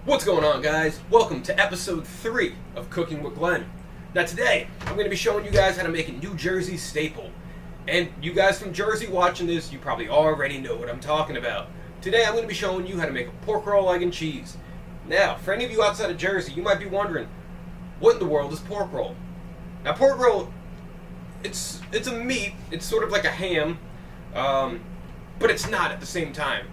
What's going on, guys? Welcome to episode 3 of Cooking with Glenn. Now today, I'm going to be showing you guys how to make a New Jersey staple. And you guys from Jersey watching this, you probably already know what I'm talking about. Today I'm going to be showing you how to make a pork roll, egg, and cheese. Now, for any of you outside of Jersey, you might be wondering, what in the world is pork roll? Now pork roll, it's a meat, it's sort of like a ham, but it's not at the same time.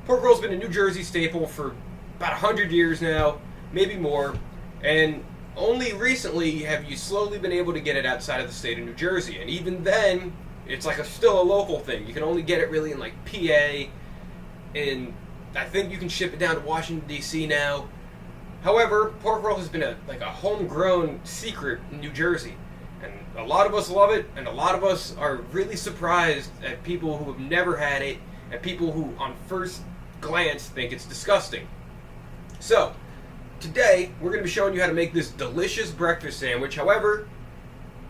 Pork roll's been a New Jersey staple for about 100 years now, maybe more, and only recently have you slowly been able to get it outside of the state of New Jersey, and even then, it's like still a local thing. You can only get it really in like PA, and I think you can ship it down to Washington, D.C. now. However, pork roll has been a homegrown secret in New Jersey, and a lot of us love it, and a lot of us are really surprised at people who have never had it, and people who on first glance think it's disgusting. So, today, we're going to be showing you how to make this delicious breakfast sandwich. However,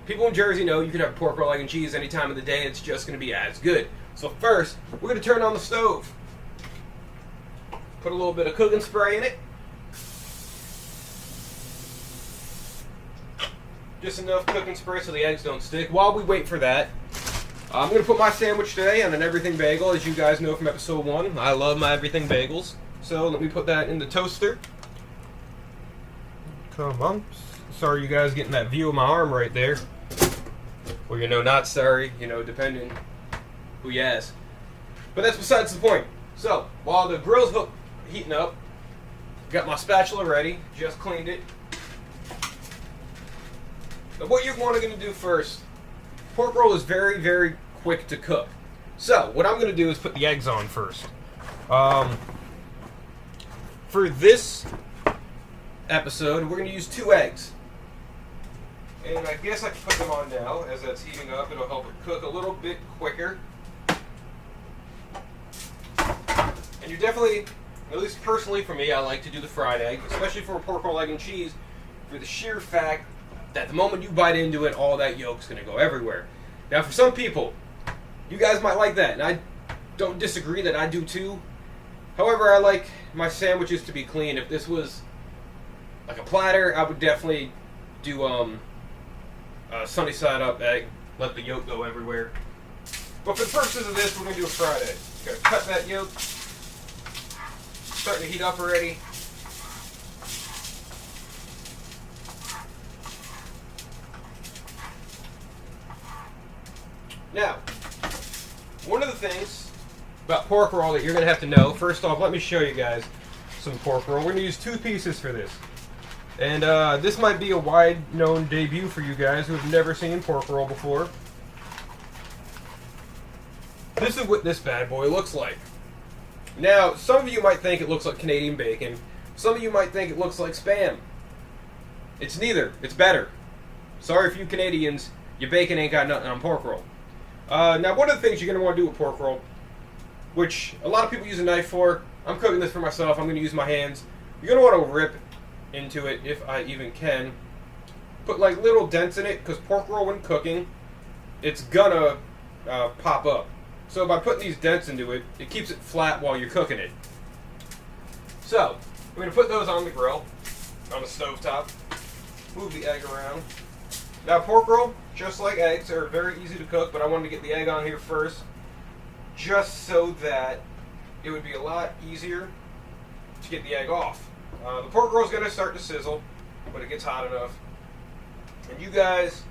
people in Jersey know you can have pork roll, egg, and cheese any time of the day. It's just going to be as good. So first, we're going to turn on the stove. Put a little bit of cooking spray in it. Just enough cooking spray so the eggs don't stick. While we wait for that, I'm going to put my sandwich today on an everything bagel. As you guys know from episode 1, I love my everything bagels. So let me put that in the toaster. Come on. Sorry you guys getting that view of my arm right there. Or not sorry, depending who you ask. But that's besides the point. So, while the grill's heating up, got my spatula ready, just cleaned it. Now what you're going to do first, pork roll is very, very quick to cook. So, what I'm going to do is put the eggs on first. For this episode, we're going to use 2 eggs. And I guess I can put them on now. As that's heating up, it'll help it cook a little bit quicker. And you definitely, at least personally for me, I like to do the fried egg, especially for a pork roll, egg, and cheese, for the sheer fact that the moment you bite into it, all that yolk's going to go everywhere. Now, for some people, you guys might like that, and I don't disagree that I do too. However, I like my sandwiches to be clean. If this was like a platter, I would definitely do a sunny side up egg, let the yolk go everywhere. But for the purposes of this, we're going to do a fried egg. Gotta cut that yolk. Starting to heat up already. Now, one of the things about pork roll that you're going to have to know, first off, let me show you guys some pork roll. We're going to use 2 pieces for this. And this might be a wide-known debut for you guys who have never seen pork roll before. This is what this bad boy looks like. Now, some of you might think it looks like Canadian bacon. Some of you might think it looks like Spam. It's neither. It's better. Sorry for you Canadians, your bacon ain't got nothing on pork roll. Now, one of the things you're going to want to do with pork roll, which a lot of people use a knife for, I'm cooking this for myself, I'm going to use my hands. You're going to want to rip into it, if I even can. Put like little dents in it, because pork roll when cooking, it's gonna pop up. So by putting these dents into it, it keeps it flat while you're cooking it. So, I'm going to put those on the grill, on the stovetop. Move the egg around. Now pork roll, just like eggs, are very easy to cook, but I wanted to get the egg on here first, just so that it would be a lot easier to get the egg off. The pork roll is going to start to sizzle when it gets hot enough. And you guys,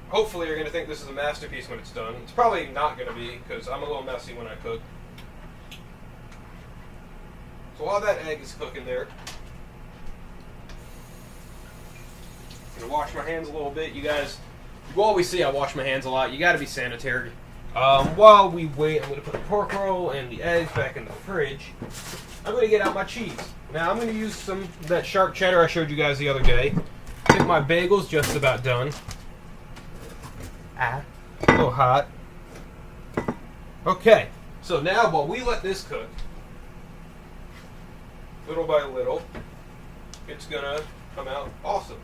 hopefully, are going to think this is a masterpiece when it's done. It's probably not going to be, because I'm a little messy when I cook. So while that egg is cooking there, I'm going to wash my hands a little bit. You guys, you always see I wash my hands a lot. You got to be sanitary. While we wait, I'm going to put the pork roll and the eggs back in the fridge. I'm going to get out my cheese. Now, I'm going to use some of that sharp cheddar I showed you guys the other day. I think my bagel's just about done. A little hot. Okay, so now while we let this cook, little by little, it's going to come out awesome.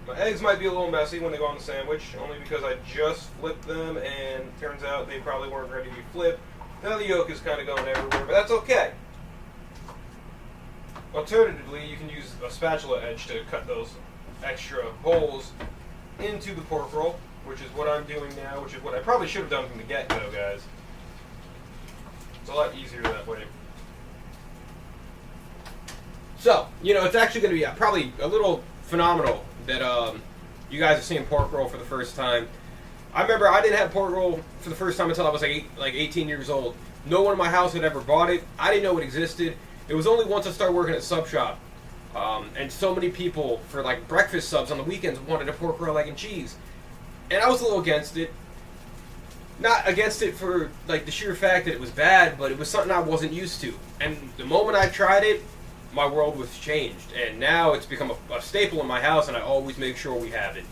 My eggs might be a little messy when they go on the sandwich, only because I just flipped them and turns out they probably weren't ready to be flipped. Now the yolk is kind of going everywhere, but that's okay. Alternatively, you can use a spatula edge to cut those extra holes into the pork roll, which is what I'm doing now, which is what I probably should have done from the get-go, guys. It's a lot easier that way. So, it's actually going to be probably a little phenomenal that you guys are seeing pork roll for the first time. I remember I didn't have pork roll for the first time until I was like 18 years old. No one in my house had ever bought it. I didn't know it existed. It was only once I started working at Sub Shop, and so many people for like breakfast subs on the weekends wanted a pork roll, egg, and cheese, and I was a little against it. Not against it for like the sheer fact that it was bad, but it was something I wasn't used to. And the moment I tried it, my world was changed, and now it's become a staple in my house, and I always make sure we have it.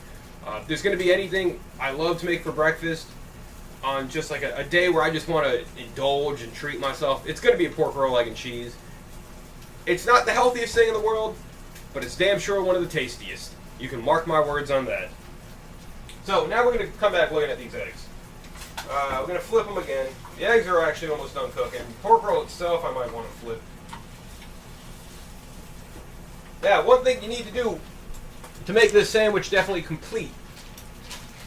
If there's going to be anything I love to make for breakfast on just like a day where I just want to indulge and treat myself, it's going to be a pork roll, egg, and cheese. It's not the healthiest thing in the world, but it's damn sure one of the tastiest. You can mark my words on that. So now we're going to come back looking at these eggs. We're going to flip them again. The eggs are actually almost done cooking. Pork roll itself I might want to flip. Now, one thing you need to do to make this sandwich definitely complete,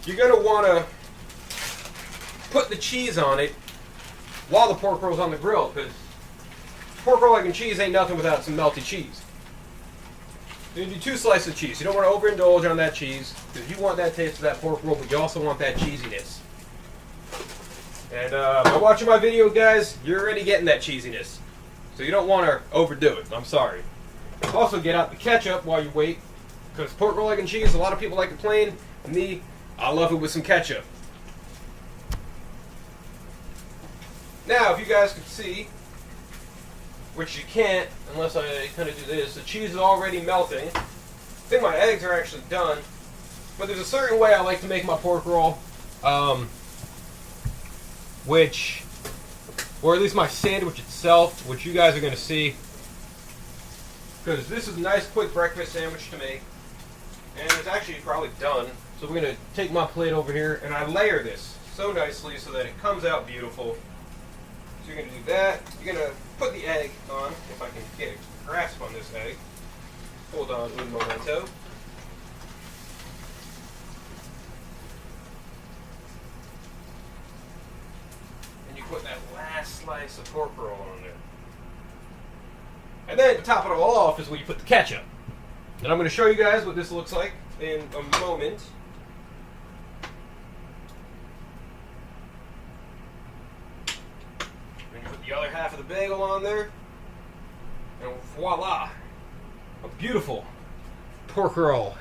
you're going to want to put the cheese on it while the pork roll's on the grill, because pork roll, egg, and cheese ain't nothing without some melty cheese. You do 2 slices of cheese. You don't want to overindulge on that cheese, because you want that taste of that pork roll, but you also want that cheesiness. And by watching my video, guys, you're already getting that cheesiness. So you don't want to overdo it. I'm sorry. Also, get out the ketchup while you wait, because pork roll, egg, and cheese, a lot of people like it plain. Me, I love it with some ketchup. Now, if you guys could see, which you can't unless I kind of do this, the cheese is already melting. I think my eggs are actually done, but there's a certain way I like to make my pork roll, or at least my sandwich itself, which you guys are going to see, because this is a nice quick breakfast sandwich to make, and it's actually probably done. So we're going to take my plate over here, and I layer this so nicely so that it comes out beautiful. So you're going to do that. You're going to put the egg on, if I can get a grasp on this egg. Hold on, un momento. And you put that last slice of pork roll on there. And then to top it all off is where you put the ketchup. And I'm going to show you guys what this looks like in a moment. And you put the other half of the bagel on there. And voila! A beautiful pork roll,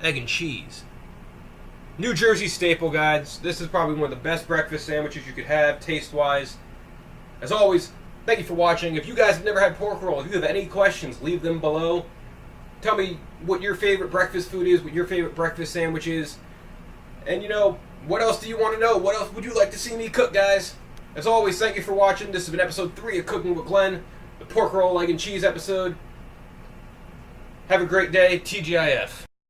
egg and cheese. New Jersey staple, guys. This is probably one of the best breakfast sandwiches you could have, taste-wise. As always, thank you for watching. If you guys have never had pork roll, if you have any questions, leave them below. Tell me what your favorite breakfast food is, what your favorite breakfast sandwich is. And, what else do you want to know? What else would you like to see me cook, guys? As always, thank you for watching. This has been episode 3 of Cooking with Glenn, the pork roll, egg, and cheese episode. Have a great day. TGIF.